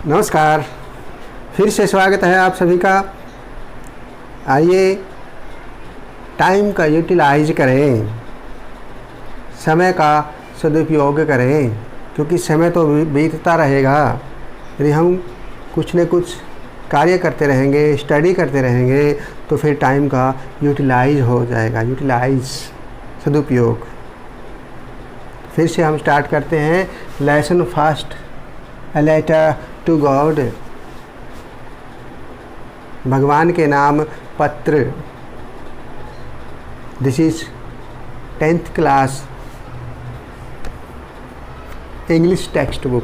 नमस्कार, फिर से स्वागत है आप सभी का। आइए टाइम का यूटिलाइज करें, समय का सदुपयोग करें, क्योंकि समय तो बीतता रहेगा। यदि हम कुछ न कुछ कार्य करते रहेंगे, स्टडी करते रहेंगे, तो फिर टाइम का यूटिलाइज हो जाएगा। यूटिलाइज सदुपयोग। फिर से हम स्टार्ट करते हैं lesson first, a letter to God. भगवान के नाम पत्र। This is 10th class English textbook,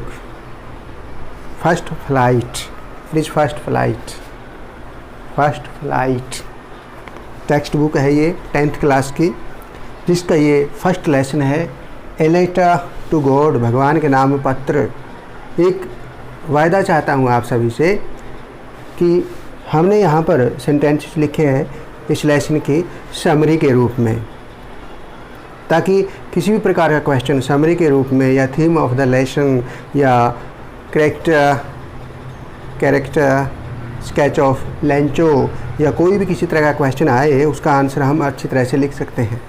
first flight. It is first flight textbook है ये 10th क्लास की, जिसका ये फर्स्ट लेसन है ए लेटर टू गॉड, भगवान के नाम पत्र। एक वायदा चाहता हूँ आप सभी से कि हमने यहाँ पर सेंटेंसेस लिखे हैं इस लेसन की समरी के रूप में, ताकि किसी भी प्रकार का क्वेश्चन समरी के रूप में या थीम ऑफ द लेसन या कैरेक्टर स्केच ऑफ लेंचो या कोई भी किसी तरह का क्वेश्चन आए, उसका आंसर हम अच्छी तरह से लिख सकते हैं।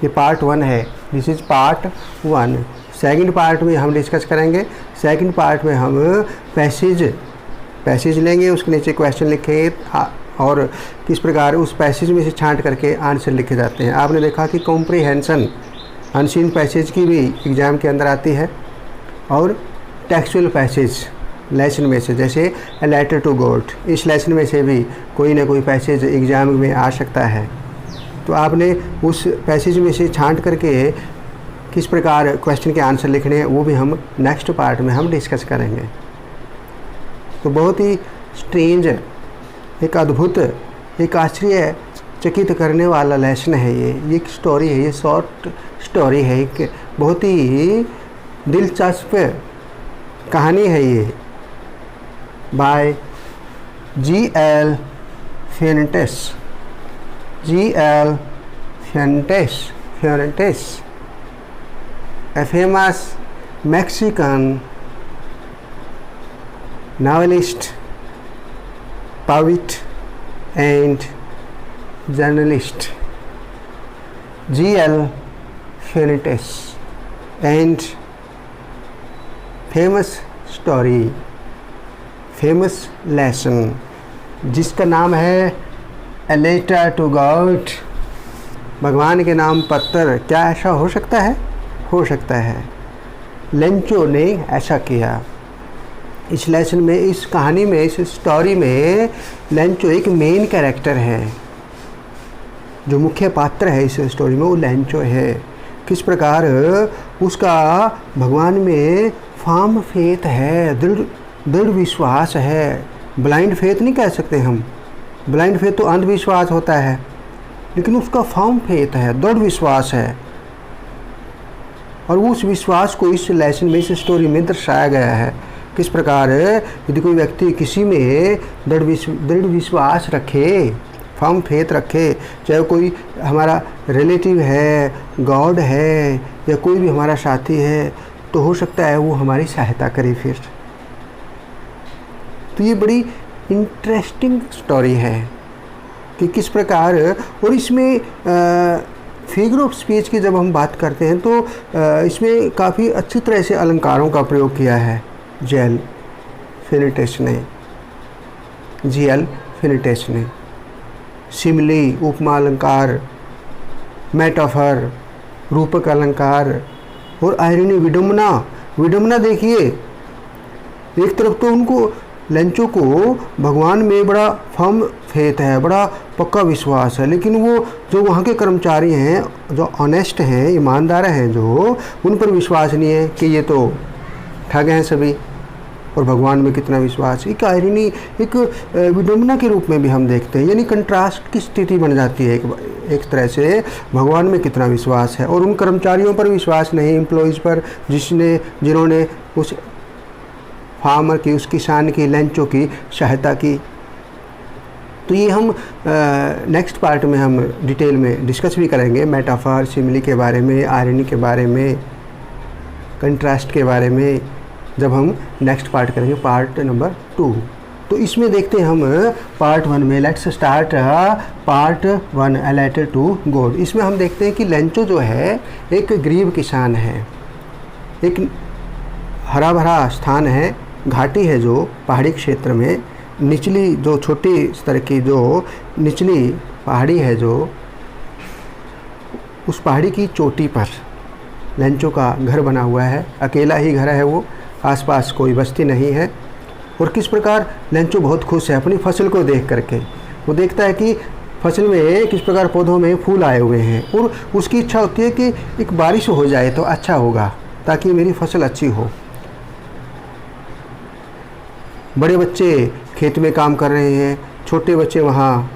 ये पार्ट 1 है। This is part 1। Second part में हम डिस्कस करेंगे। सेकंड पार्ट में हम पैसेज लेंगे, उसके नीचे क्वेश्चन लिखेंगे और किस प्रकार उस पैसेज में से छांट करके आंसर लिखे जाते हैं। आपने देखा कि कॉम्प्रिहेंशन अनसीन पैसेज की भी एग्ज़ाम के अंदर आती है, और टेक्सचुअल पैसेज लेसन में से, जैसे ए लेटर टू गॉड, इस लेसन में से भी कोई ना कोई पैसेज एग्ज़ाम में आ सकता है। तो आपने उस पैसेज में से छांट करके किस प्रकार क्वेश्चन के आंसर लिखने हैं, वो भी हम नेक्स्ट पार्ट में हम डिस्कस करेंगे। तो बहुत ही स्ट्रेंज, एक अद्भुत, एक आश्चर्यचकित करने वाला लेसन है ये एक स्टोरी है, ये शॉर्ट स्टोरी है, एक बहुत ही दिलचस्प कहानी है ये, bye G.L. Fuentes, a famous Mexican novelist, poet and journalist. G.L. Fuentes and famous story, famous lesson, जिसका नाम है ए लेटर टू गॉड, भगवान के नाम पत्र। क्या ऐसा हो सकता है? हो सकता है। लेंचो ने ऐसा किया। इस लेसन में, इस कहानी में, इस स्टोरी में लेंचो एक मेन कैरेक्टर है। जो मुख्य पात्र है इस स्टोरी में वो लेंचो है। किस प्रकार उसका भगवान में फर्म फेथ है, दृढ़ विश्वास है। ब्लाइंड फेथ नहीं कह सकते हम, ब्लाइंड फेथ तो अंधविश्वास होता है, लेकिन उसका फर्म फेथ है, दृढ़ विश्वास है। और उस विश्वास को इस लेसन में, इस स्टोरी में दर्शाया गया है। किस प्रकार यदि कोई व्यक्ति किसी में दृढ़ विश्वास रखे, फर्म फेथ रखे, चाहे कोई हमारा रिलेटिव है, गॉड है, या कोई भी हमारा साथी है, तो हो सकता है वो हमारी सहायता करे फिर। तो ये बड़ी इंटरेस्टिंग स्टोरी है कि किस प्रकार, और इसमें फिगर ऑफ स्पीच की जब हम बात करते हैं तो इसमें काफ़ी अच्छी तरह से अलंकारों का प्रयोग किया है G.L. Fuentes ने। सिमिली, उपमा अलंकार, मेटाफर, रूपक अलंकार, और आयरनी, विडम्बना देखिए। एक तरफ तो उनको लेंचो को भगवान में बड़ा फर्म फेथ है, बड़ा पक्का विश्वास है, लेकिन वो जो वहाँ के कर्मचारी हैं, जो ऑनेस्ट हैं, ईमानदार हैं, जो उन पर विश्वास नहीं है कि ये तो ठग हैं सभी, और भगवान में कितना विश्वास। एक आयरनी, एक विडम्बना के रूप में भी हम देखते हैं, यानी कंट्रास्ट की स्थिति बन जाती है एक तरह से। भगवान में कितना विश्वास है और उन कर्मचारियों पर विश्वास नहीं, एम्प्लॉइज़ पर, जिन्होंने उस फार्मर की, उस किसान की, लेंचो की सहायता की। तो ये हम नेक्स्ट पार्ट में हम डिटेल में डिस्कस भी करेंगे, मेटाफर, सिमिली के बारे में, आयरनी के बारे में, कंट्रास्ट के बारे में, जब हम नेक्स्ट पार्ट करेंगे, पार्ट नंबर 2। तो इसमें देखते हैं हम पार्ट 1 में। Let's start part 1 a letter to God. इसमें हम देखते हैं कि लेंचो जो है एक गरीब किसान है, एक हरा भरा स्थान है, घाटी है जो पहाड़ी क्षेत्र में, निचली जो छोटी स्तर की जो निचली पहाड़ी है, जो उस पहाड़ी की चोटी पर लेंचो का घर बना हुआ है। अकेला ही घर है वो, आसपास कोई बस्ती नहीं है। और किस प्रकार लेंचो बहुत खुश है अपनी फसल को देख करके। वो देखता है कि फसल में किस प्रकार पौधों में फूल आए हुए हैं और उसकी इच्छा होती है कि एक बारिश हो जाए तो अच्छा होगा, ताकि मेरी फसल अच्छी हो। बड़े बच्चे खेत में काम कर रहे हैं, छोटे बच्चे वहाँ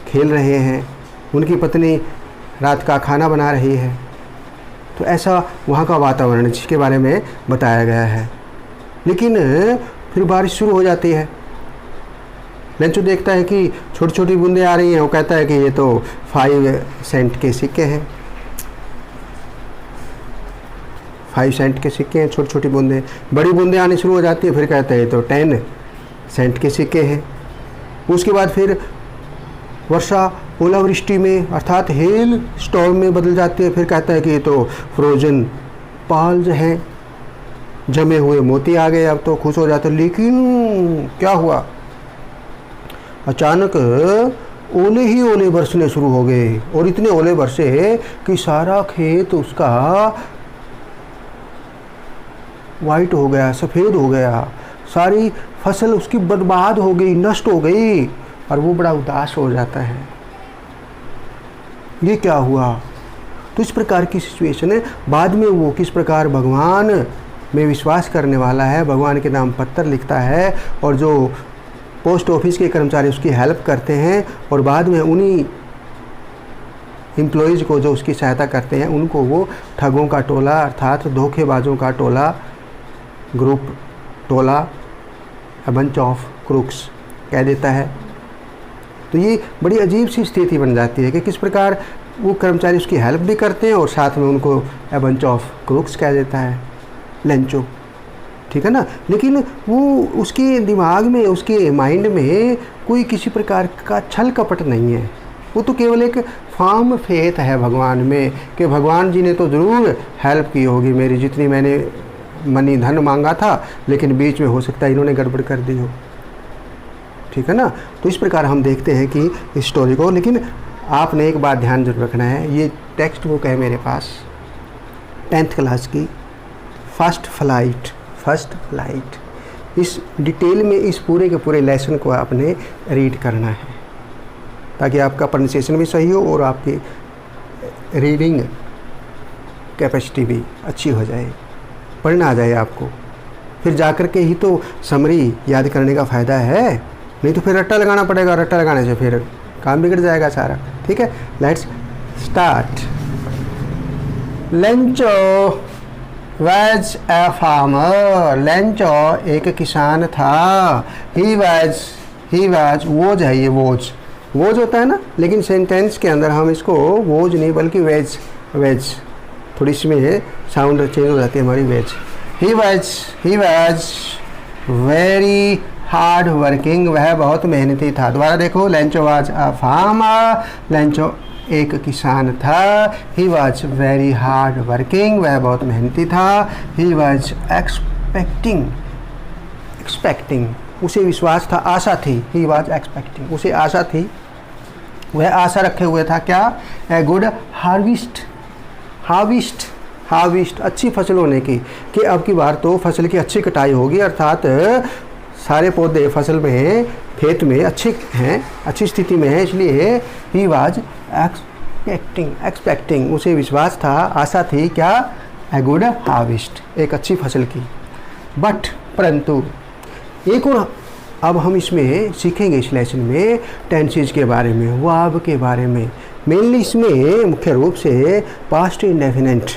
खेल रहे हैं, उनकी पत्नी रात का खाना बना रही है। तो ऐसा वहाँ का वातावरण जिसके बारे में बताया गया है। लेकिन फिर बारिश शुरू हो जाती है। लेंचो देखता है कि छोटी छोटी बूंदें आ रही हैं। वो कहता है कि ये तो 5 सेंट के सिक्के हैं, 5 सेंट के सिक्के हैं, छोटी छोटी बूंदें। बड़ी बूंदें आनी शुरू हो जाती है, फिर कहते हैं तो 10 सेंट के सिक्के हैं। उसके बाद फिर वर्षा ओलावृष्टि में अर्थात हेल स्टॉर्म में बदल जाती है। फिर कहता है कि ये तो फ्रोजन पाल्स हैं, जमे हुए मोती आ गए। अब तो खुश हो जाते। लेकिन क्या हुआ, अचानक ओले ही ओले बरसने शुरू हो गए और इतने ओले बरसे कि सारा खेत उसका वाइट हो गया, सफ़ेद हो गया, सारी फसल उसकी बर्बाद हो गई, नष्ट हो गई। और वो बड़ा उदास हो जाता है, ये क्या हुआ। तो इस प्रकार की सिचुएशन है। बाद में वो किस प्रकार भगवान में विश्वास करने वाला है, भगवान के नाम पत्र लिखता है और जो पोस्ट ऑफिस के कर्मचारी उसकी हेल्प करते हैं और बाद में उन्हीं एम्प्लॉयज़ को जो उसकी सहायता करते हैं उनको वो ठगों का टोला अर्थात धोखेबाजों का टोला, ग्रुप, टोला, अ बंच ऑफ क्रूक्स कह देता है। तो ये बड़ी अजीब सी स्थिति बन जाती है कि किस प्रकार वो कर्मचारी उसकी हेल्प भी करते हैं और साथ में उनको अ बंच ऑफ क्रूक्स कह देता है लेंचो, ठीक है ना। लेकिन वो उसके दिमाग में, उसके माइंड में कोई किसी प्रकार का छल कपट नहीं है। वो तो केवल एक फर्म फेथ है भगवान में कि भगवान जी ने तो ज़रूर हेल्प की होगी मेरी, जितनी मैंने मनी धन मांगा था, लेकिन बीच में हो सकता है इन्होंने गड़बड़ कर दी हो, ठीक है ना। तो इस प्रकार हम देखते हैं कि इस स्टोरी को। लेकिन आपने एक बात ध्यान जरूर रखना है, ये टेक्स्ट बुक है मेरे पास 10th क्लास की, फर्स्ट फ्लाइट। इस डिटेल में इस पूरे के पूरे लेसन को आपने रीड करना है ताकि आपका प्रोनाउंसिएशन भी सही हो और आपकी रीडिंग कैपेसिटी भी अच्छी हो जाए, पढ़ना आ जाए आपको। फिर जाकर के ही तो समरी याद करने का फ़ायदा है, नहीं तो फिर रट्टा लगाना पड़ेगा। रट्टा लगाने से फिर काम बिगड़ जाएगा सारा, ठीक है। Let's start. Lencho was a farmer. Lencho एक किसान था। ही वॉज वोज है, ये वोज होता है ना, लेकिन सेंटेंस के अंदर हम इसको वोज नहीं बल्कि वेज थोड़ी इसमें साउंड चेंज हो जाती है हमारी, वेज। He was very hard working. वह बहुत मेहनती था। दोबारा देखो, Lencho was a farmer. Lencho एक किसान था। He was very hard working. वह बहुत मेहनती था। He was expecting. उसे विश्वास था, आशा थी। ही वॉज एक्सपेक्टिंग, उसे आशा थी, वह आशा रखे हुए था क्या, ए गुड हार्वेस्ट अच्छी फसल होने की, कि अब की बार तो फसल की अच्छी कटाई होगी, अर्थात सारे पौधे फसल में खेत में अच्छे हैं, अच्छी स्थिति में है, इसलिए ही वाज एक्सपेक्टिंग उसे विश्वास था, आशा थी क्या, ए गुड हार्वेस्ट एक अच्छी फसल की। बट परंतु एक और अब हम इसमें सीखेंगे इस लेसन में टेंसेज के बारे में, वर्ब के बारे में। मेनली इसमें मुख्य रूप से पास्ट इंडेफिनिट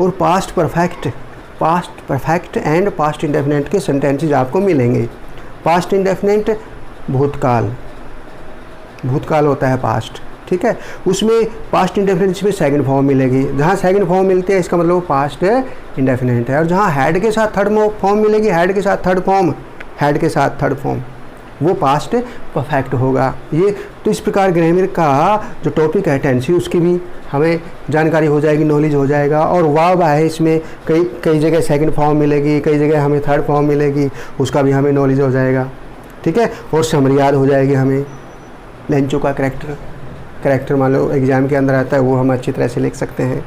और past perfect and past indefinite के सेंटेंसेज आपको मिलेंगे। पास्ट इंडेफिनिट भूतकाल होता है पास्ट, ठीक है। उसमें पास्ट इंडेफिनिट में सेकंड फॉर्म मिलेगी, जहाँ सेकंड फॉर्म मिलती है इसका मतलब वो पास्ट इंडेफिनिट है। और जहाँ हैड के साथ थर्ड फॉर्म मिलेगी, हैड के साथ थर्ड फॉर्म, हैड के साथ थर्ड फॉर्म, वो पास्ट परफेक्ट होगा। ये तो इस प्रकार ग्रामर का जो टॉपिक है टेंसी, उसकी भी हमें जानकारी हो जाएगी, नॉलेज हो जाएगा। और वर्ब है, इसमें कई जगह सेकंड फॉर्म मिलेगी, कई जगह हमें थर्ड फॉर्म मिलेगी, उसका भी हमें नॉलेज हो जाएगा, ठीक है। और समरी याद हो जाएगी हमें। लेंचो का करेक्टर मान लो एग्ज़ाम के अंदर आता है, वो हम अच्छी तरह से लिख सकते हैं,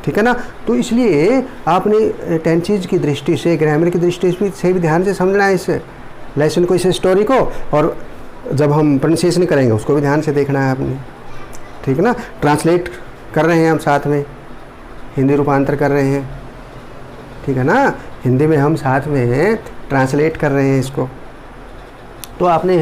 ठीक है ना। तो इसलिए आपने टेंसेज की दृष्टि से, ग्रामर की दृष्टि से भी ध्यान से समझना है इस लेसन को, इस स्टोरी को। और जब हम प्रोनाउंसिएशन करेंगे उसको भी ध्यान से देखना है आपने, ठीक है ना। ट्रांसलेट कर रहे हैं हम साथ में, हिंदी रूपांतर कर रहे हैं, ठीक है ना। हिंदी में हम साथ में ट्रांसलेट कर रहे हैं इसको। तो आपने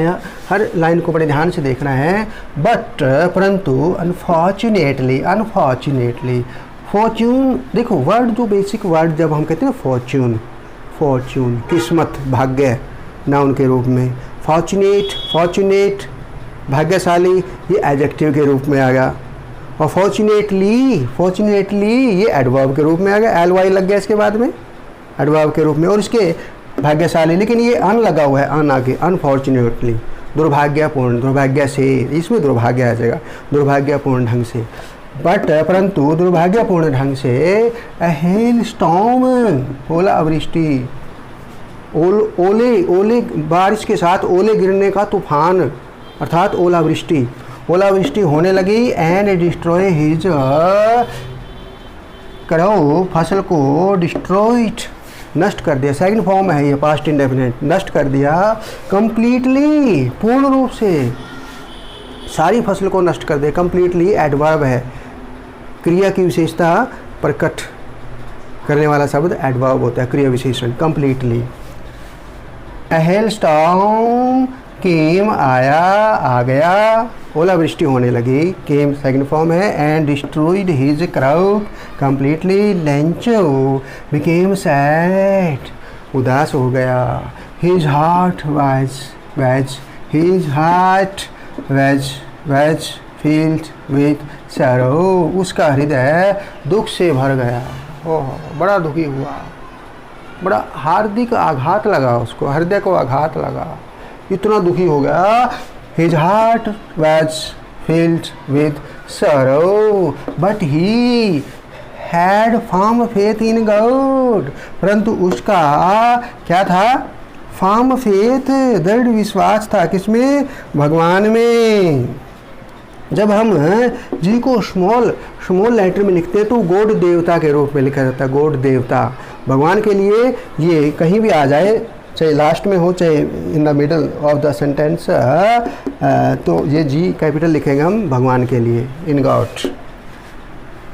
हर लाइन को बड़े ध्यान से देखना है। बट परंतु अनफॉर्चुनेटली फॉर्च्यून, देखो वर्ड, जो बेसिक वर्ड जब हम कहते हैं ना फॉर्च्यून किस्मत, भाग्य, नाउन के रूप में। फॉर्चुनेट भाग्यशाली, ये एडजेक्टिव के रूप में आ गया। और फॉर्चुनेटली ये एडवर्ब के रूप में आ गया, ly लग गया इसके बाद में एडवर्ब के रूप में। और इसके भाग्यशाली, लेकिन ये अन लगा हुआ है, अन आगे, अनफॉर्चुनेटली दुर्भाग्यपूर्ण, दुर्भाग्य से, इसमें दुर्भाग्य आ जाएगा, दुर्भाग्यपूर्ण ढंग से। बट परंतु दुर्भाग्यपूर्ण ढंग से हेल स्टॉर्म, ओलावृष्टि, ओले बारिश के साथ ओले गिरने का तूफान, अर्थात ओलावृष्टि होने लगी। एंड डिस्ट्रॉय हिज करो, फसल को डिस्ट्रॉयड, नष्ट कर दिया। सेकंड फॉर्म है ये, पास्ट इंडेफिनिट, नष्ट कर दिया। कंप्लीटली, पूर्ण रूप से, सारी फसल को नष्ट कर दिया। कंप्लीटली एडवर्ब है, क्रिया की विशेषता प्रकट करने वाला शब्द एडवर्ब होता है, क्रिया विशेषण। कंप्लीटली, A hailstorm came, आया, आ गया, ओलावृष्टि होने लगी, came सेकंड फॉर्म है। And destroyed his crop completely, Lencho became sad, उदास हो गया। his heart was filled with sorrow, उसका हृदय दुख से भर गया। ओह, बड़ा दुखी हुआ, बड़ा हार्दिक आघात लगा उसको, हृदय को आघात लगा, इतना दुखी हो गया। His heart was filled with sorrow, but he had firm faith in God, परंतु उसका क्या था? firm faith, दृढ़ विश्वास था, किसमें? भगवान में। जब हम जी को स्मॉल लेटर में लिखते हैं तो गॉड देवता के रूप में लिखा जाता है, गॉड देवता। भगवान के लिए ये कहीं भी आ जाए, चाहे लास्ट में हो चाहे in the middle of the sentence, तो ये जी कैपिटल लिखेंगे हम भगवान के लिए, in God.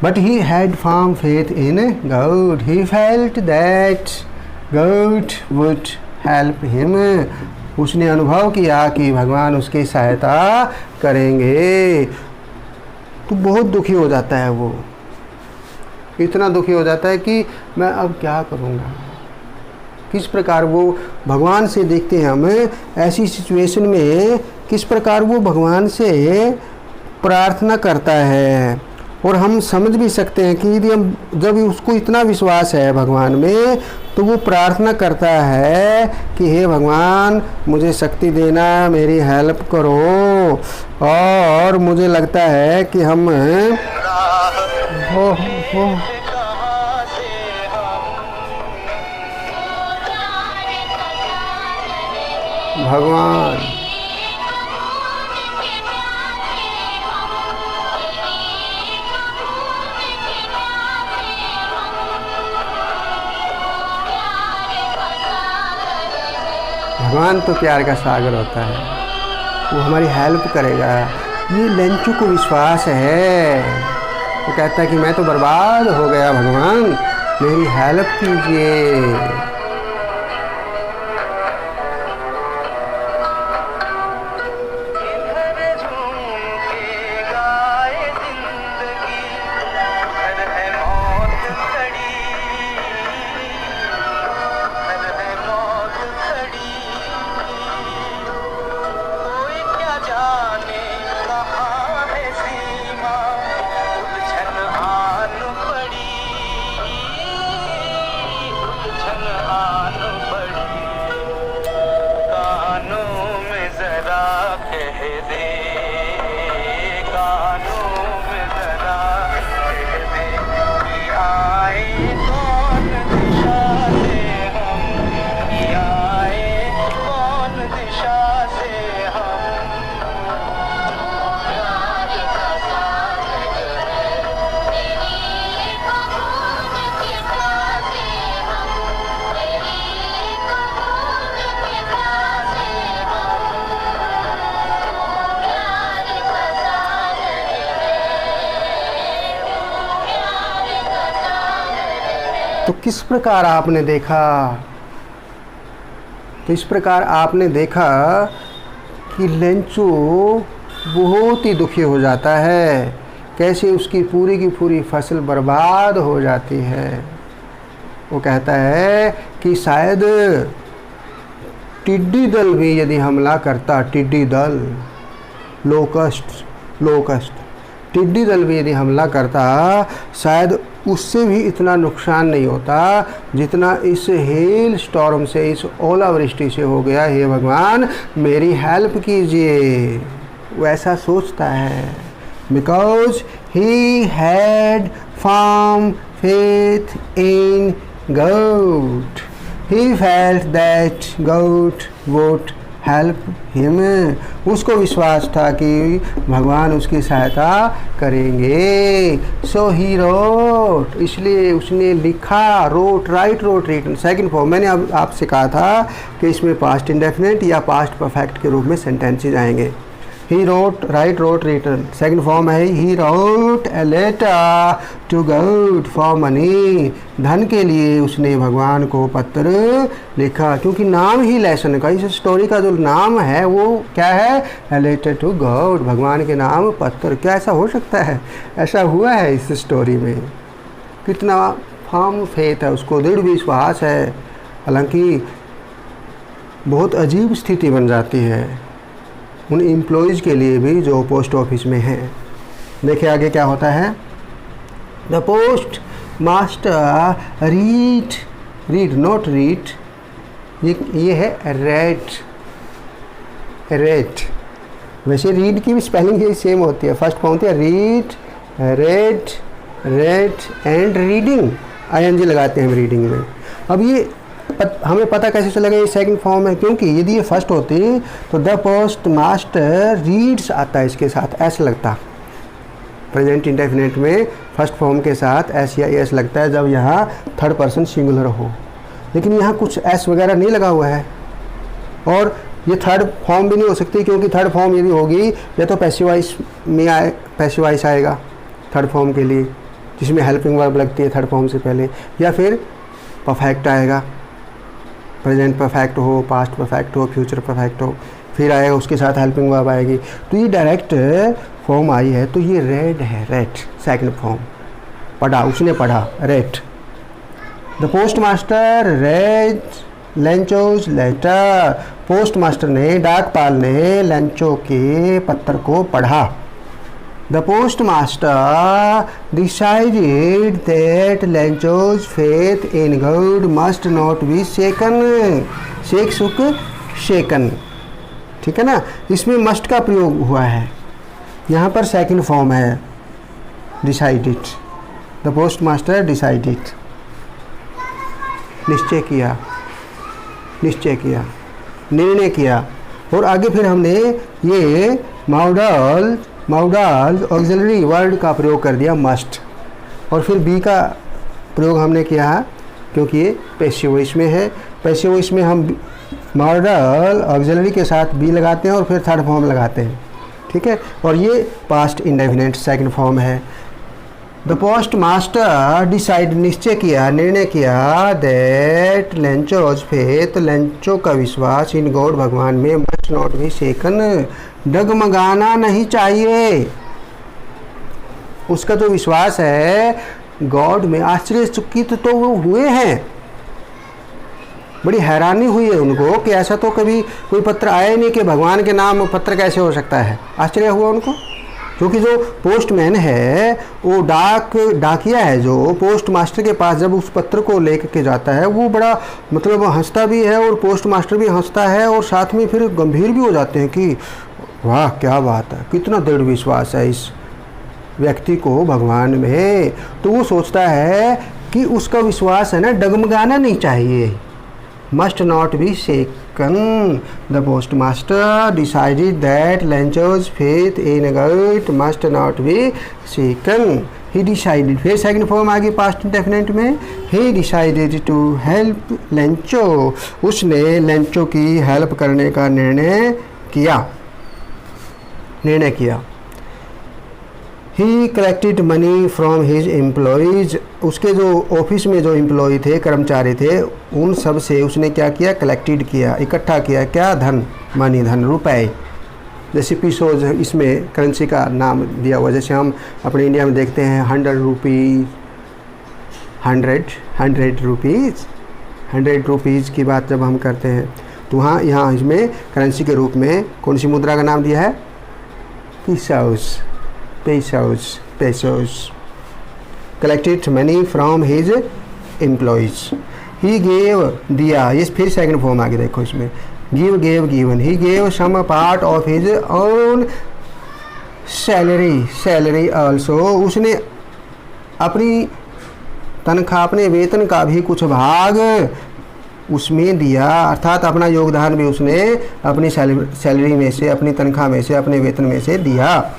But he had firm faith in God, he felt that God would help him, उसने अनुभव किया कि भगवान उसकी सहायता करेंगे। तो बहुत दुखी हो जाता है वो, इतना दुखी हो जाता है कि मैं अब क्या करूँगा। किस प्रकार वो भगवान से देखते हैं हम ऐसी सिचुएशन में, किस प्रकार वो भगवान से प्रार्थना करता है। और हम समझ भी सकते हैं कि यदि हम, जब उसको इतना विश्वास है भगवान में, तो वो प्रार्थना करता है कि हे भगवान मुझे शक्ति देना, मेरी हेल्प करो। और मुझे लगता है कि हम भगवान भगवान तो प्यार का सागर होता है, वो हमारी हेल्प करेगा। ये लेंचो को विश्वास है, वो कहता है कि मैं तो बर्बाद हो गया, भगवान मेरी हेल्प कीजिए। तो किस प्रकार आपने देखा, तो इस प्रकार आपने देखा कि लेंचो बहुत ही दुखी हो जाता है, कैसे उसकी पूरी की पूरी फसल बर्बाद हो जाती है। वो कहता है कि शायद टिड्डी दल भी यदि हमला करता, टिड्डी दल, लोकस्ट टिड्डी दल भी यदि हमला करता, शायद उससे भी इतना नुकसान नहीं होता जितना इस हेल स्टॉर्म से, इस ओलावृष्टि से हो गया। हे भगवान मेरी हेल्प कीजिए, वैसा सोचता है। Because he had firm faith in God, he felt that God would help him. उसको विश्वास था कि भगवान उसकी सहायता करेंगे। सो ही रोट, इसलिए उसने लिखा, wrote, write, wrote, written, second form. मैंने अब आपसे कहा था कि इसमें पास्ट इंडेफिनिट या पास्ट परफेक्ट के रूप में सेंटेंसेज आएंगे। He wrote, write, wrote, written, second form है he wrote a letter to God for money. धन के लिए उसने भगवान को पत्र लिखा, क्योंकि नाम ही लेसन का, इस स्टोरी का जो नाम है वो क्या है, ए लेटर टू गॉड, भगवान के नाम पत्र। क्या ऐसा हो सकता है? ऐसा हुआ है इस स्टोरी में। कितना फर्म फेथ है, उसको दृढ़ विश्वास है। हालांकि बहुत अजीब स्थिति बन जाती है उन एम्प्लॉयज़ के लिए भी जो पोस्ट ऑफिस में हैं। देखिए आगे क्या होता है। The post master read not read, ये है रेड। वैसे रीड की भी स्पेलिंग ही सेम होती है। फर्स्ट फॉर्म होती है read, red and reading, ING लगाते हैं हम रीडिंग में। अब ये हमें पता कैसे चलेगा ये सेकंड फॉर्म है, क्योंकि यदि ये फर्स्ट होती तो द पोस्ट मास्टर रीड्स आता है, इसके साथ एस लगता। प्रेजेंट इंडेफिनिट में फर्स्ट फॉर्म के साथ एस या एस लगता है जब यहाँ थर्ड पर्सन सिंगुलर हो, लेकिन यहाँ कुछ एस वगैरह नहीं लगा हुआ है। और ये थर्ड फॉर्म भी नहीं हो सकती, क्योंकि थर्ड फॉर्म यदि होगी या तो पैसिवाइज में पैसिवाइज आएगा थर्ड फॉर्म के लिए, जिसमें हेल्पिंग वर्ब लगती है थर्ड फॉर्म से पहले, या फिर परफेक्ट आएगा, प्रेजेंट परफेक्ट हो, पास्ट परफेक्ट हो, फ्यूचर परफेक्ट हो, फिर आएगा उसके साथ हेल्पिंग वर्ब आएगी। तो ये डायरेक्ट फॉर्म आई है, तो ये रेड है, रेड सेकंड फॉर्म। पढ़ा, उसने पढ़ा, read. The postmaster read Lencho's letter, postmaster ने, डाकपाल ने लेंचो के पत्र को पढ़ा। The postmaster decided that Lencho's faith in God must not be shaken. shaken, ठीक है ना। इसमें must का प्रयोग हुआ है, यहाँ पर सेकंड फॉर्म है decided। The postmaster decided, निश्चय किया, निर्णय किया। और आगे फिर हमने ये मॉडल ऑक्सिलरी वर्ड का प्रयोग कर दिया मस्ट, और फिर बी का प्रयोग हमने किया क्योंकि ये पैसिव वॉइस में है। पैसिव वॉइस में हम मॉडल ऑक्सिलरी के साथ बी लगाते हैं और फिर थर्ड फॉर्म लगाते हैं, ठीक है। और ये पास्ट इंडेफिनिट सेकंड फॉर्म है। द पोस्ट मास्टर डिसाइड, निश्चय किया, निर्णय किया, दैट लेंचोज फेथ, लेंचो का विश्वास, इन गॉड, भगवान में, मस्ट नॉट बी शेकन, डगमगाना नहीं चाहिए। उसका जो विश्वास है गॉड में, आश्चर्यचकित तो वो हुए हैं, बड़ी हैरानी हुई है उनको कि ऐसा तो कभी कोई पत्र आया ही नहीं कि भगवान के नाम पत्र कैसे हो सकता है। आश्चर्य हुआ उनको, क्योंकि जो पोस्टमैन है वो डाकिया है जो पोस्ट मास्टर के पास जब उस पत्र को लेकर के जाता है, वो बड़ा मतलब हंसता भी है और पोस्ट मास्टर भी हंसता है, और साथ में फिर गंभीर भी हो जाते हैं कि वाह क्या बात है, कितना दृढ़ विश्वास है इस व्यक्ति को भगवान में। तो वो सोचता है कि उसका विश्वास है ना डगमगाना नहीं चाहिए, must not be shaken. The postmaster decided that Lencho's faith in God must not be shaken. He decided, फिर सेकंड फॉर्म आ गई पास्ट इंडेफिनिट में, he decided to help Lencho, उसने लेंचो की हेल्प करने का निर्णय किया। ही collected money from his employees, उसके जो ऑफिस में जो एम्प्लॉय थे, कर्मचारी थे, उन सब से उसने क्या किया, कलेक्टेड किया, इकट्ठा किया, क्या, धन, मनी, धन, रुपए। जैसे पीसोज, इसमें करेंसी का नाम दिया हुआ, जैसे हम अपने इंडिया में देखते हैं 100 रुपीज़, 100 रुपीज़, 100 रुपीज़ की बात जब हम करते हैं तो वहाँ यहाँ इसमें करेंसी के रूप में कौन सी मुद्रा का नाम दिया है, pesos, pesos, pesos. Collected money from his employees. He gave, दिया, ये फिर सेकंड फॉर्म आगे देखो इसमें, give, gave, given. He gave some part of his own salary also. उसने अपनी तनख्वाह, अपने वेतन का भी कुछ भाग उसमें दिया, अर्थात अपना योगदान भी उसने अपनी सैलरी में से, अपनी तनख्वाह में से, अपने वेतन में से दिया।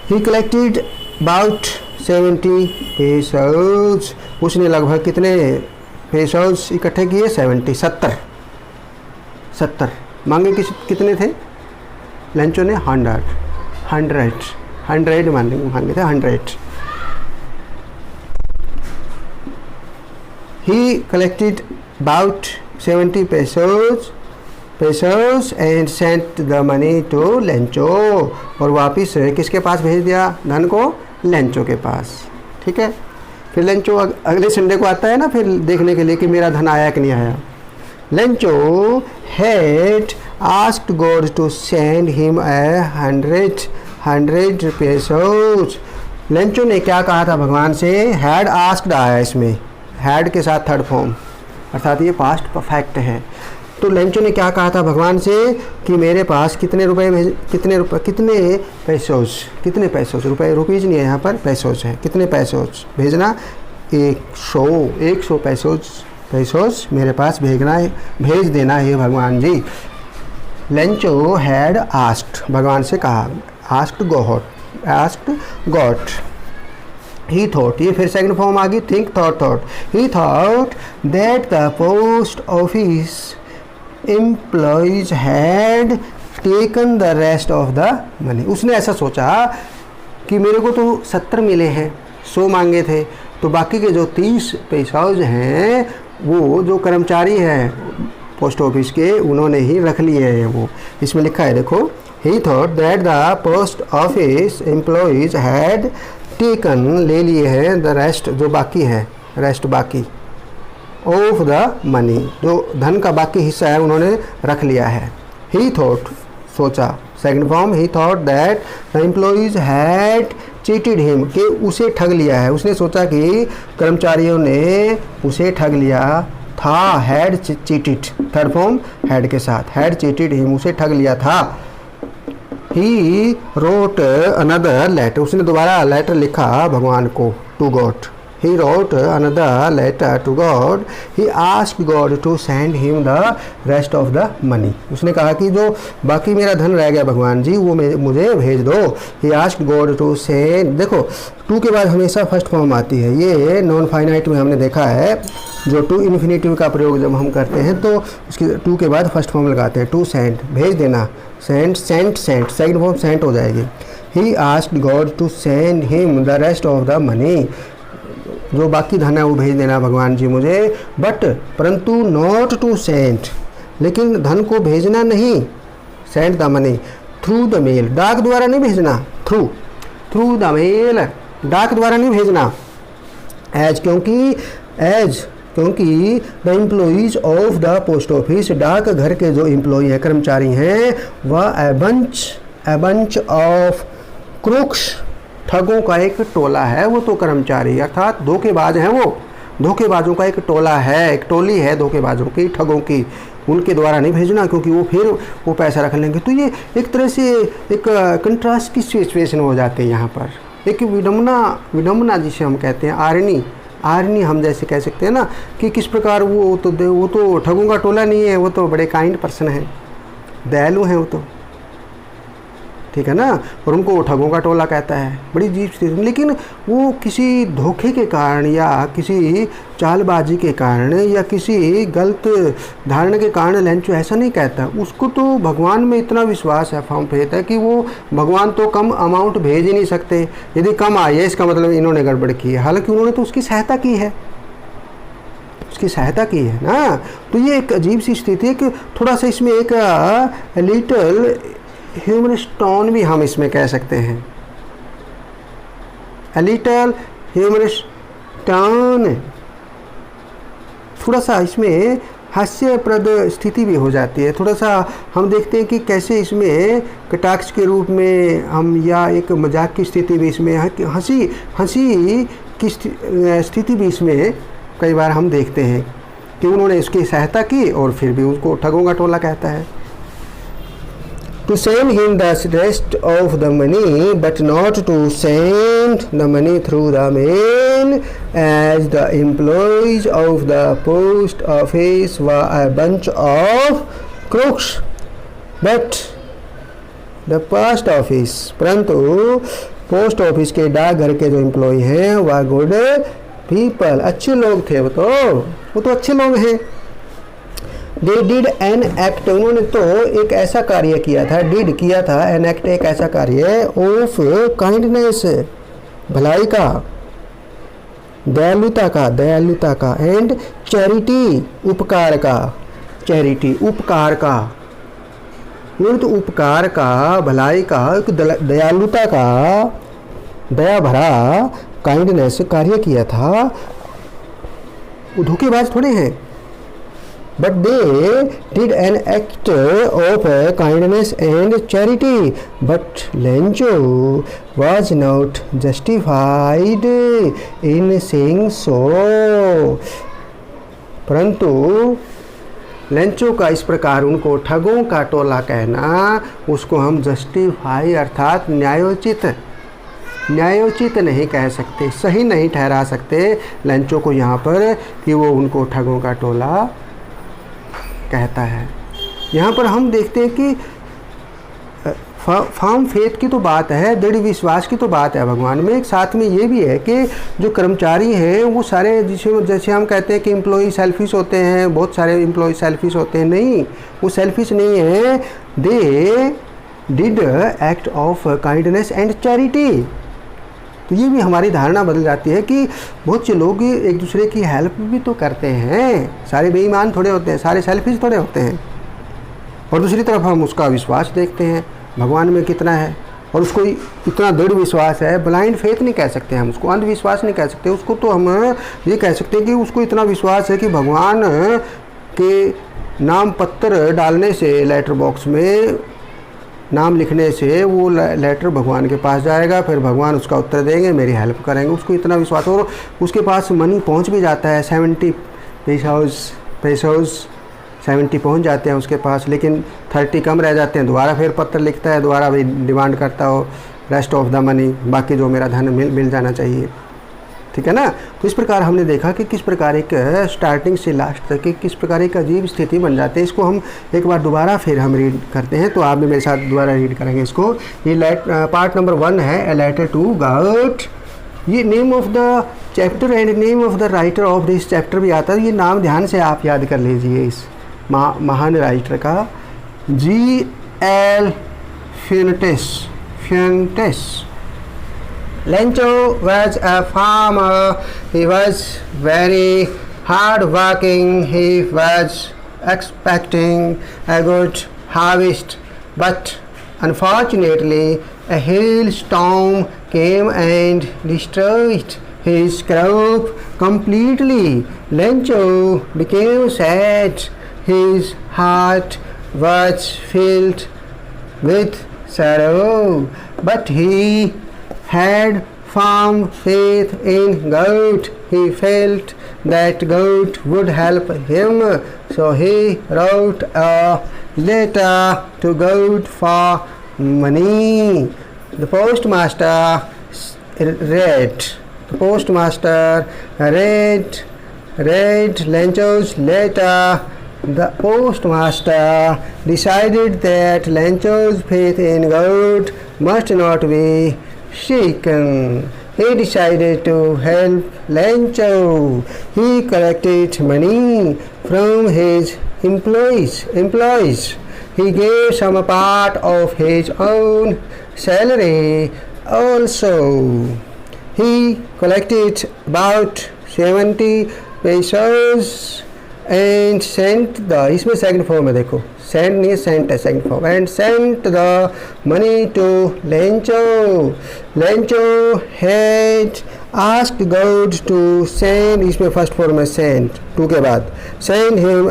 He collected about 70 pesos. उसने लगभग कितने पेसोस इकट्ठे किए, 70 मांगे कितने थे, लेंचो ने 100 मांगे थे, 100। He collected about 70 pesos and sent the money to Lencho, और वापस किसके पास भेज दिया, धन को, लेंचो के पास। ठीक है, फिर लेंचो अगले संडे को आता है ना, फिर देखने के लिए कि मेरा धन आया कि नहीं आया। Lencho had asked God to send him 100 pesos. Lencho ने क्या कहा था भगवान से, had asked आया इसमें, had के साथ थर्ड फॉर्म, अर्थात ये पास्ट परफेक्ट है। तो लेंचो ने क्या कहा था भगवान से कि मेरे पास कितने पैसोस, रुपए, रुपीज़ नहीं है यहाँ पर, पैसोस है, कितने पैसोस भेजना, 100 पैसोस मेरे पास भेज देना है भगवान जी। लेंचो हैड आस्क्ड, भगवान से कहा, आस्क्ड गॉड। He thought, ये फिर सेकंड फॉर्म आ गई, think, thought. He thought that the post office employees had taken the rest of the money. उसने ऐसा सोचा कि मेरे को तो 70 मिले हैं, 100 मांगे थे, तो बाकी के जो 30 पैसाज हैं वो जो कर्मचारी हैं पोस्ट ऑफिस के, उन्होंने ही रख लिए हैं। वो इसमें लिखा है देखो, He thought that the post office employees had taken, ले लिए हैं, the rest, जो बाकी है, रेस्ट बाकी, ऑफ द मनी, जो धन का बाकी हिस्सा है उन्होंने रख लिया है। He thought, सोचा, second form, he thought that the employees had cheated him, कि उसे ठग लिया है। उसने सोचा कि कर्मचारियों ने उसे ठग लिया था, had cheated, third form had के साथ, had cheated him, उसे ठग लिया था। He wrote another letter, उसने दोबारा लेटर लिखा भगवान को, to God. He wrote another letter to God. He asked God to send him the rest of the money. उसने कहा कि जो बाकी मेरा धन रह गया भगवान जी, वो मुझे भेज दो। He asked God to send, देखो टू के बाद हमेशा फर्स्ट फॉर्म आती है, ये नॉन फाइनाइट में हमने देखा है, जो टू इन्फिनेटिव का प्रयोग जब हम करते हैं तो उसकी टू के बाद फर्स्ट फॉर्म लगाते हैं, टू सेंड, भेज देना, सेंड, सेकंड फॉर्म सेंट हो जाएगी। He asked God to send him the rest of the money, जो बाकी धन है वो भेज देना भगवान जी मुझे, बट परंतु नॉट टू सेंड, लेकिन धन को भेजना नहीं, send the money through the mail, डाक द्वारा नहीं भेजना, थ्रू द मेल, डाक द्वारा नहीं भेजना, एज क्योंकि the employees of the post office, डाक घर के जो एम्प्लॉय हैं, कर्मचारी हैं, वह ए बंच ऑफ क्रूक्स, ठगों का एक टोला है, वो तो कर्मचारी अर्थात धोखेबाज हैं, वो धोखेबाजों का एक टोला है, एक टोली है धोखेबाजों की, ठगों की, उनके द्वारा नहीं भेजना, क्योंकि वो फिर वो पैसा रख लेंगे। तो ये एक तरह से एक कंट्रास्ट की सिचुएशन हो जाती है यहाँ पर, एक विडम्बना जिसे हम कहते हैं, आरनी हम जैसे कह सकते हैं ना, कि किस प्रकार वो तो ठगों का टोला नहीं है, वो तो बड़े काइंड पर्सन है, दयालु हैं वो तो। ठीक है ना, और उनको ठगों का टोला कहता है। बड़ी अजीब स्थिति, लेकिन वो किसी धोखे के कारण या किसी चालबाजी के कारण या किसी गलत धारणा के कारण लेंचो ऐसा नहीं कहता। उसको तो भगवान में इतना विश्वास है, फर्म फेथ है कि वो भगवान तो कम अमाउंट भेज ही नहीं सकते। यदि कम आई है इसका मतलब इन्होंने गड़बड़ की है, हालांकि उन्होंने तो उसकी सहायता की है, उसकी सहायता की है ना। तो ये एक अजीब सी स्थिति है कि थोड़ा सा इसमें एक लिटिल ह्यूमरस टोन भी हम इसमें कह सकते हैं, a little humorous टोन, थोड़ा सा इसमें हास्यप्रद स्थिति भी हो जाती है। थोड़ा सा हम देखते हैं कि कैसे इसमें कटाक्ष के रूप में हम या एक मजाक की स्थिति भी इसमें, हंसी की स्थिति भी इसमें कई बार हम देखते हैं कि उन्होंने इसकी सहायता की और फिर भी उसको ठगों का टोला कहता है। To send him the rest of the money, but not to send the money through the mail, as the employees of the post office were a bunch of crooks. But the post office, परंतु post office के डाकघर के जो employ हैं वह good people, अच्छे लोग थे। वो तो अच्छे लोग हैं। They did an act, उन्होंने तो एक ऐसा कार्य किया था, did किया था, an act एक ऐसा कार्य of kindness, भलाई का, दयालुता का and charity, उपकार का, charity उपकार का, उन्होंने तो उपकार का, भलाई का, एक दयालुता का, दया भरा काइंडनेस कार्य किया था। वो धोखेबाज थोड़े हैं। But they did an act of kindness and charity, but Lencho was not justified in saying so. परंतु लेंचो का इस प्रकार उनको ठगों का टोला कहना, उसको हम जस्टिफाई अर्थात न्यायोचित नहीं कह सकते, सही नहीं ठहरा सकते लेंचो को यहाँ पर कि वो उनको ठगों का टोला कहता है। यहाँ पर हम देखते हैं कि फर्म फेथ की तो बात है, दृढ़ विश्वास की तो बात है भगवान में। एक साथ में ये भी है कि जो कर्मचारी हैं वो सारे, जैसे हम कहते हैं कि एम्प्लॉय सेल्फिश होते हैं, बहुत सारे एम्प्लॉय सेल्फिश होते हैं, नहीं, वो सेल्फिश नहीं है। They did act of kindness and charity. तो ये भी हमारी धारणा बदल जाती है कि बहुत से लोग एक दूसरे की हेल्प भी तो करते हैं, सारे बेईमान थोड़े होते हैं, सारे सेल्फिश थोड़े होते हैं। और दूसरी तरफ हम उसका विश्वास देखते हैं भगवान में कितना है, और उसको इतना दृढ़ विश्वास है। ब्लाइंड फेथ नहीं कह सकते हम उसको, अंधविश्वास नहीं कह सकते उसको, तो हम ये कह सकते हैं कि उसको इतना विश्वास है कि भगवान के नाम पत्र डालने से, लेटर बॉक्स में नाम लिखने से वो लेटर भगवान के पास जाएगा, फिर भगवान उसका उत्तर देंगे, मेरी हेल्प करेंगे, उसको इतना विश्वास। और उसके पास मनी पहुंच भी जाता है, 70 पैसोस 70 पहुंच जाते हैं उसके पास, लेकिन 30 कम रह जाते हैं। दोबारा फिर पत्र लिखता है, दोबारा भी डिमांड करता हो रेस्ट ऑफ द मनी, बाकी जो मेरा धन मिल जाना चाहिए, ठीक है ना। तो इस प्रकार हमने देखा कि किस प्रकार एक स्टार्टिंग से लास्ट तक किस प्रकार एक अजीब स्थिति बन जाती है। इसको हम एक बार दोबारा फिर हम रीड करते हैं, तो आप भी मेरे साथ दोबारा रीड करेंगे इसको। ये पार्ट नंबर 1 है, ए लेटर टू गॉड। ये name of the chapter and name of the writer of this chapter भी आता है। ये नाम ध्यान से आप याद कर लीजिए इस महान राइटर का, G.L. Fuentes। Lencho was a farmer. He was very hard working. He was expecting a good harvest, but unfortunately a hailstorm came and destroyed his crop completely. Lencho became sad. His heart was filled with sorrow, but he had firm faith in God. He felt that God would help him, so he wrote a letter to God for money. The postmaster read Lencho's letter The postmaster decided that Lencho's faith in God must not be shaken. He decided to help Lencho. He collected money from his employees. He gave some part of his own salary also. He collected about 70 pesos and sent the, इसमें second form है देखो, send नहीं sent है second form, and sent the money to Lencho. Lencho had asked God to send, इसमें first form है send, to के बाद, send him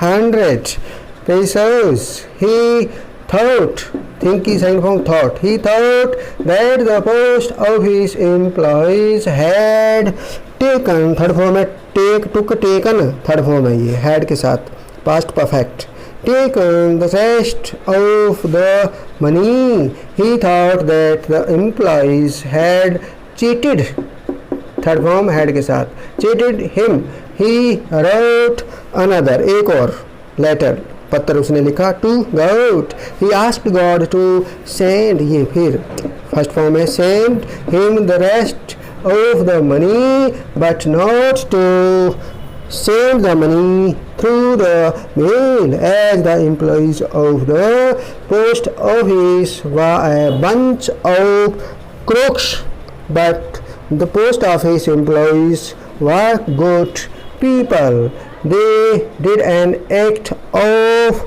100 pesos. He thought, think की second form thought, he thought that the post office employees had taken, third form है take, टुक, taken, third form है ये had के साथ, past perfect. Taken the rest of the money. He thought that the employees had cheated, third form had के साथ, cheated him. He wrote another, एक और letter, पत्र उसने लिखा, to God. He asked God to send, ये फिर first form है send him the rest of the money, but not to send the money through the mail, as the employees of the post office were a bunch of crooks. But the post office employees were good people. They did an act of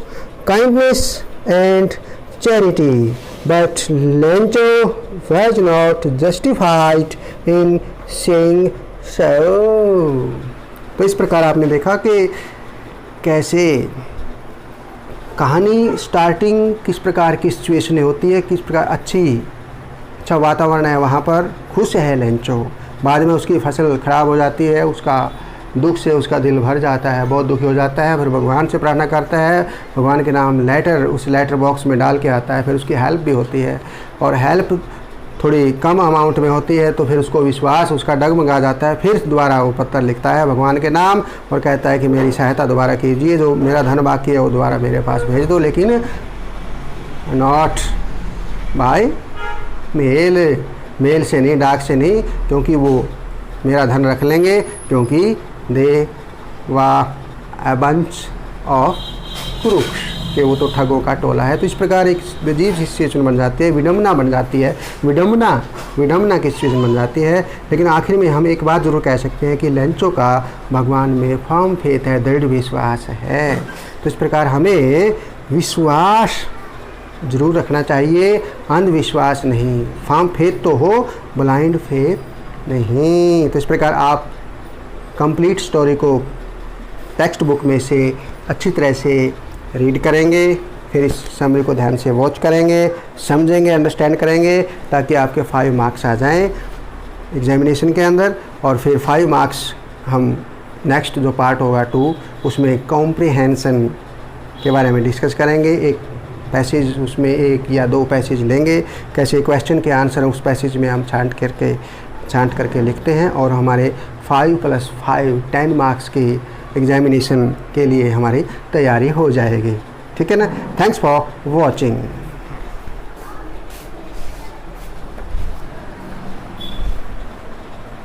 kindness and charity, but Lencho was not justified in saying so. तो इस प्रकार आपने देखा कि कैसे कहानी starting किस प्रकार की सिचुएशन होती है, किस प्रकार अच्छा वातावरण है वहाँ पर, खुश है लेंचो. बाद में उसकी फसल ख़राब हो जाती है, उसका दुख से उसका दिल भर जाता है, बहुत दुखी हो जाता है. फिर भगवान से प्रार्थना करता है, भगवान के नाम लेटर उस लेटर बॉक्स में डाल के आता है. फिर उसकी हेल्प भी होती है, और हेल्प थोड़ी कम अमाउंट में होती है, तो फिर उसको विश्वास उसका डगमगा जाता है. फिर दोबारा वो पत्र लिखता है भगवान के नाम और कहता है कि मेरी सहायता दोबारा कीजिए, जो मेरा धन बाकी है वो दोबारा मेरे पास भेज दो, लेकिन नॉट बाय मेल से नहीं, डाक से नहीं, क्योंकि वो मेरा धन रख लेंगे, क्योंकि दे वर अ बंच ऑफ क्रूक्स, कि वो तो ठगों का टोला है. तो इस प्रकार एक अजीब सी सिचुएशन बन जाती है, विडम्बना बन जाती है, विडम्बना की सिचुएशन बन जाती है. लेकिन आखिर में हम एक बात ज़रूर कह सकते हैं कि लेंचो का भगवान में फर्म फेथ है, दृढ़ विश्वास है. तो इस प्रकार हमें विश्वास ज़रूर रखना चाहिए, अंधविश्वास नहीं. फर्म फेथ तो हो, ब्लाइंड फेथ नहीं. तो इस प्रकार आप कंप्लीट स्टोरी को टेक्स्ट बुक में से अच्छी तरह से रीड करेंगे, फिर इस समरी को ध्यान से वॉच करेंगे, समझेंगे, अंडरस्टैंड करेंगे, ताकि आपके 5 मार्क्स आ जाएं एग्जामिनेशन के अंदर. और फिर 5 मार्क्स हम नेक्स्ट जो पार्ट होगा 2, उसमें कॉम्प्रिहेंशन के बारे में डिस्कस करेंगे. एक पैसेज, उसमें 1 या 2 पैसेज लेंगे, कैसे क्वेश्चन के आंसर उस पैसेज में हम छांट करके लिखते हैं, और हमारे 5 + 5 10 मार्क्स की एग्जामिनेशन के लिए हमारी तैयारी हो जाएगी. ठीक है ना. Thanks for watching.